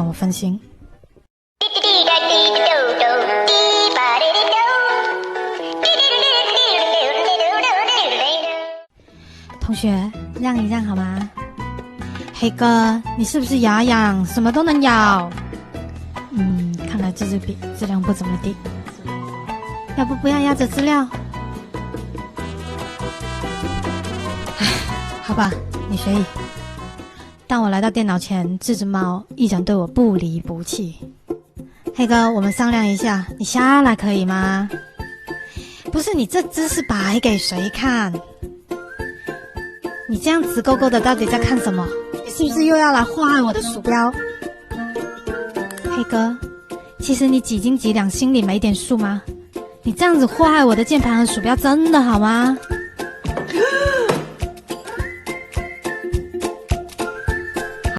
我分心。同学，让一让好吗？黑哥，你是不是牙痒，什么都能咬？看来这支笔质量不怎么地，要不要压着资料？唉，好吧，你随意。当我来到电脑前，这只猫依然对我不离不弃。黑哥，我们商量一下，你下来可以吗？不是，你这姿势摆给谁看？你这样直勾勾的到底在看什么？你是不是又要来祸害我的鼠标？黑哥，其实你几斤几两心里没点数吗？你这样子祸害我的键盘和鼠标真的好吗？